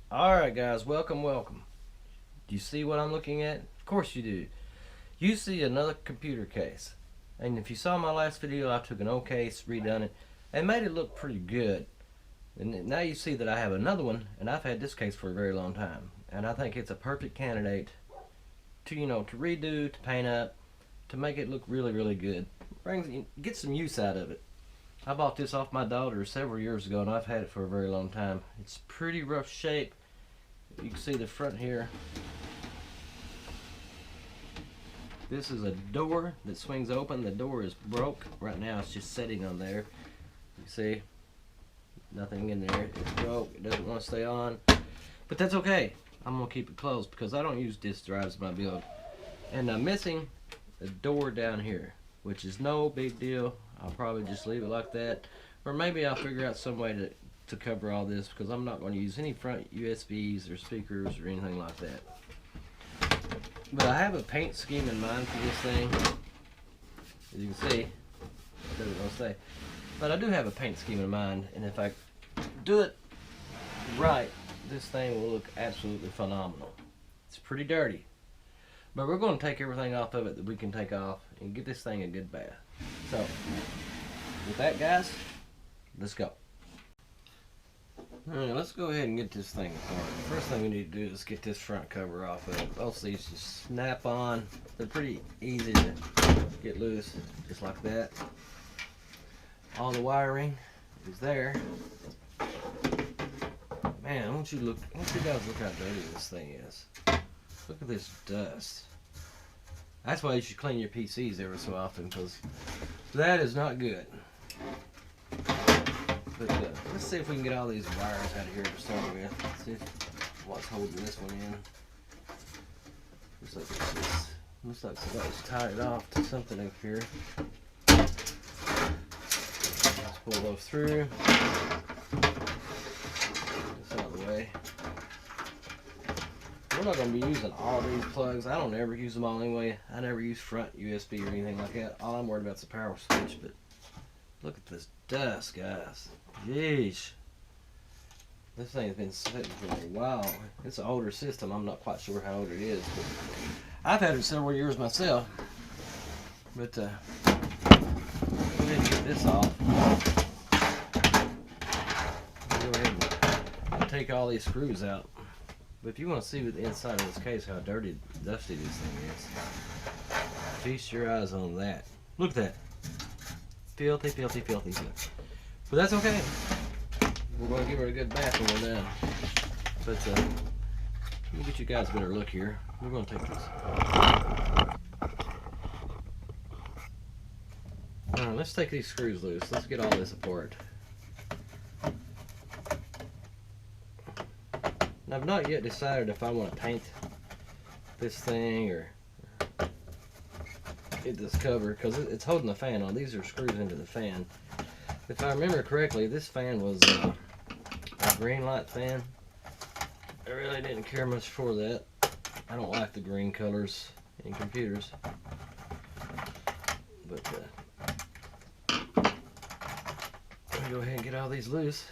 Alright guys, welcome. Do you see what I'm looking at? Of course you do. You see another computer case. And if you saw my last video, I took an old case, redone it, and made it look pretty good. And now you see that I have another one, and I've had this case for a very long time. And I think it's a perfect candidate to, to redo, to paint up, to make it look really, really good. Get some use out of it. I bought this off my daughter several years ago, and I've had it for a very long time. It's pretty rough shape. You can see the front here. This is a door that swings open. The door is broke. Right now it's just sitting on there. You see? Nothing in there. It's broke. It doesn't want to stay on. But that's okay. I'm going to keep it closed because I don't use disk drives in my build. And I'm missing the door down here, which is no big deal. I'll probably just leave it like that. Or maybe I'll figure out some way to cover all this because I'm not going to use any front USBs or speakers or anything like that. But I have a paint scheme in mind for this thing. As you can see, it doesn't want to stay. But I do have a paint scheme in mind, and if I do it right, this thing will look absolutely phenomenal. It's pretty dirty. But we're going to take everything off of it that we can take off and get this thing a good bath. So, with that guys, let's go. Alright, let's go ahead and get this thing apart. The first thing we need to do is get this front cover off of it. Both of these just snap on. They're pretty easy to get loose, just like that. All the wiring is there. Man, I want you guys look how dirty this thing is. Look at this dust. That's why you should clean your PCs every so often, because that is not good. But let's see if we can get all these wires out of here to start with. Let's see what's holding this one in. Looks like somebody's tied it off to something up here. Let's pull those through. This out of the way. We're not going to be using all these plugs. I don't ever use them all anyway. I never use front USB or anything like that. All I'm worried about is the power switch. But look at this dust, guys. Jeez. This thing's been sitting for a while. It's an older system. I'm not quite sure how old it is. But I've had it several years myself. But go ahead and get this off. Go ahead and take all these screws out. But if you want to see the inside of this case, how dirty, dusty this thing is, feast your eyes on that. Look at that. Filthy, filthy, filthy. But that's okay. We're going to give her a good bath when we're done. But let me get you guys a better look here. We're going to take this. Alright, let's take these screws loose. Let's get all this apart. And I've not yet decided if I want to paint this thing or get this cover, because it's holding the fan on. These are screws into the fan. If I remember correctly, this fan was a green light fan. I really didn't care much for that. I don't like the green colors in computers. But let me go ahead and get all these loose.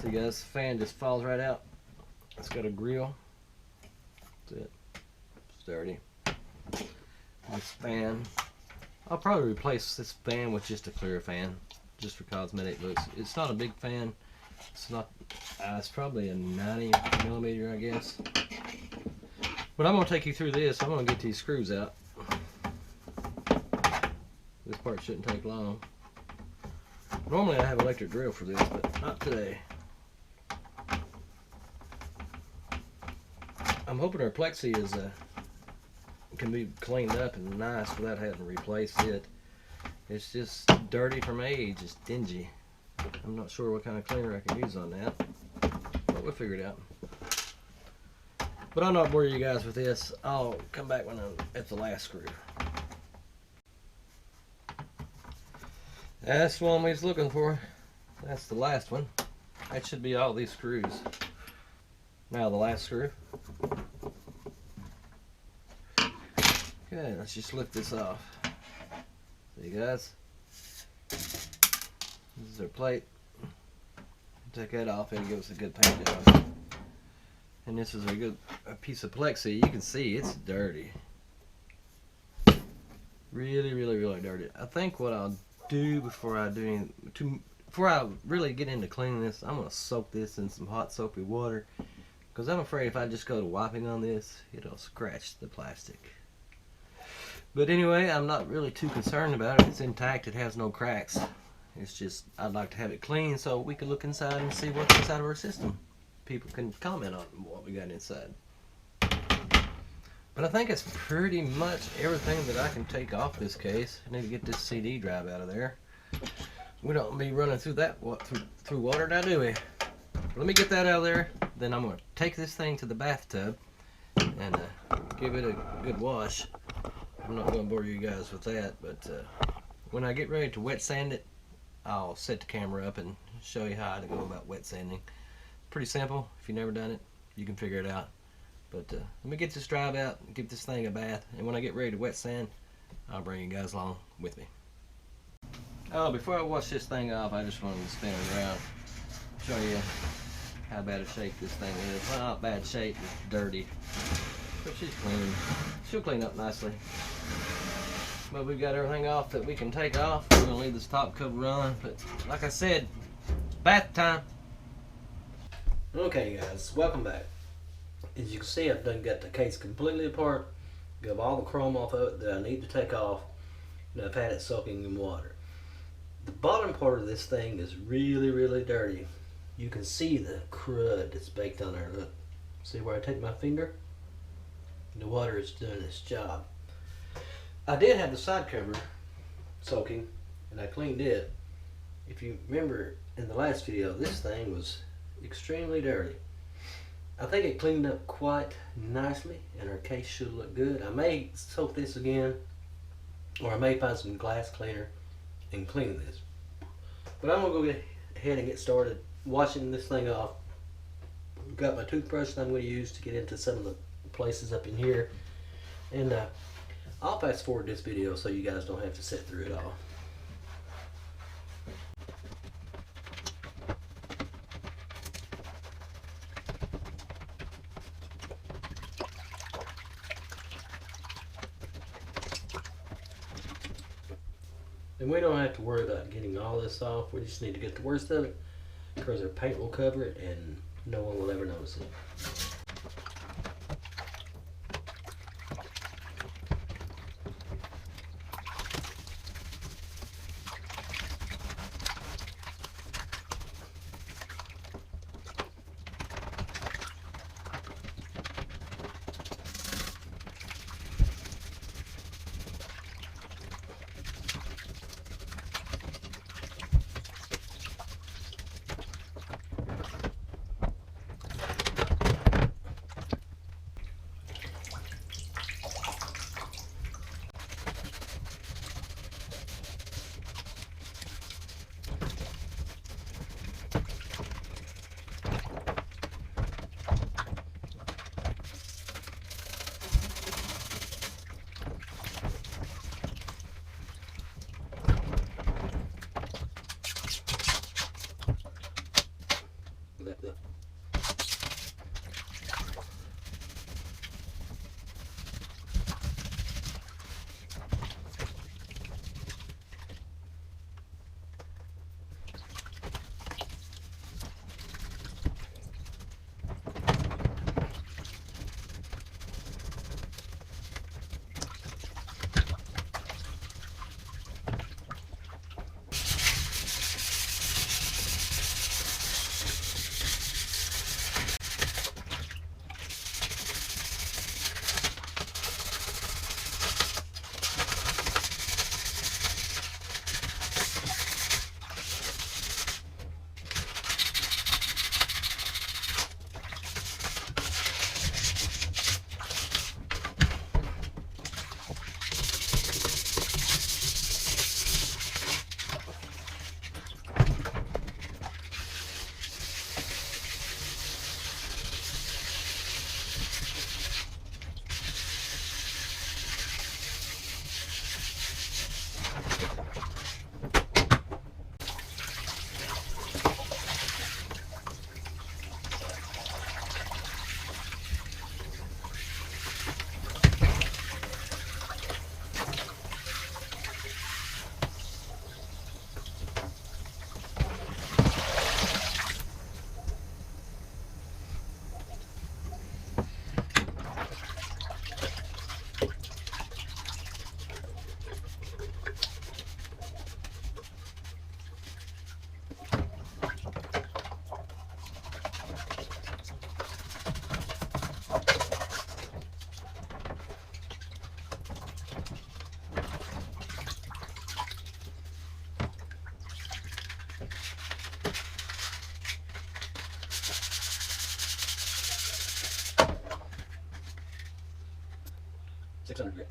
See guys, the fan just falls right out. It's got a grill. That's it. It's dirty. This fan, I'll probably replace this fan with just a clear fan, just for cosmetic looks. It's not a big fan. It's not. It's probably a 90 millimeter, I guess. But I'm gonna take you through this. I'm gonna get these screws out. This part shouldn't take long. Normally I have electric drill for this, but not today. I'm hoping our plexi is can be cleaned up and nice without having to replace it. It's just dirty from age. It's dingy. I'm not sure what kind of cleaner I can use on that, but we'll figure it out. But I'll not bore you guys with this. I'll come back when I'm at the last screw. That's the one we was looking for. That's the last one. That should be all these screws. Now the last screw. Okay, let's just lift this off. See guys? This is our plate. Take that off and give us a good paint job. And this is a piece of plexi. You can see it's dirty. Really, really, really dirty. I think what I'll do before I really get into cleaning this, I'm gonna soak this in some hot soapy water, because I'm afraid if I just go to wiping on this, it'll scratch the plastic. But anyway, I'm not really too concerned about it. It's intact. It has no cracks. It's just I'd like to have it clean so we can look inside and see what's inside of our system. People can comment on what we got inside. But I think it's pretty much everything that I can take off this case. I need to get this CD drive out of there. We don't be running through that through water now, do we? Let me get that out of there. Then I'm going to take this thing to the bathtub and give it a good wash. I'm not going to bore you guys with that, but when I get ready to wet sand it, I'll set the camera up and show you how to go about wet sanding. Pretty simple. If you've never done it, you can figure it out. But let me get this drive out and give this thing a bath, and when I get ready to wet sand, I'll bring you guys along with me. Oh, before I wash this thing off, I just wanted to spin it around, show you how bad a shape this thing is. Well, not bad shape, it's dirty, but she's clean. She'll clean up nicely. But we've got everything off that we can take off. We're gonna leave this top cover on, but like I said, bath time. Okay guys, welcome back. As you can see, I've done got the case completely apart, got all the chrome off of it that I need to take off, and I've had it soaking in water. The bottom part of this thing is really, really dirty. You can see the crud that's baked on there. Look, see where I take my finger? The water is doing its job. I did have the side cover soaking, and I cleaned it. If you remember in the last video, this thing was extremely dirty. I think it cleaned up quite nicely, and our case should look good. I may soak this again, or I may find some glass cleaner and clean this. But I'm gonna go ahead and get started washing this thing off. Got my toothbrush that I'm going to use to get into some of the places up in here, and I'll fast forward this video so you guys don't have to sit through it all. And we don't have to worry about getting all this off. We just need to get the worst of it, because our paint will cover it and no one will ever notice it. 600 grit.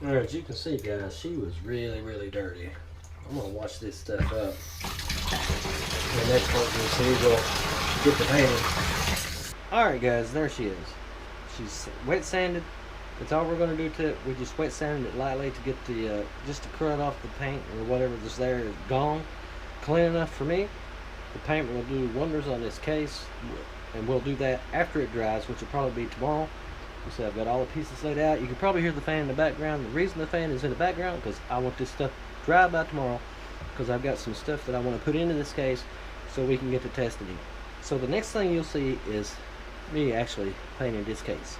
Alright, as you can see, guys, she was really dirty. I'm gonna wash this stuff up. The next part you'll see, we'll get the painting. Alright, guys, there she is. She's wet sanded. That's all we're gonna do to it. We just wet sanded it lightly to get the just to cut off the paint or whatever that's there is gone. Clean enough for me. The paint will do wonders on this case, and we'll do that after it dries, which will probably be tomorrow. So I've got all the pieces laid out. You can probably hear the fan in the background. The reason the fan is in the background because I want this stuff dry by tomorrow, because I've got some stuff that I want to put into this case so we can get to testing it. So the next thing you'll see is me actually painting this case.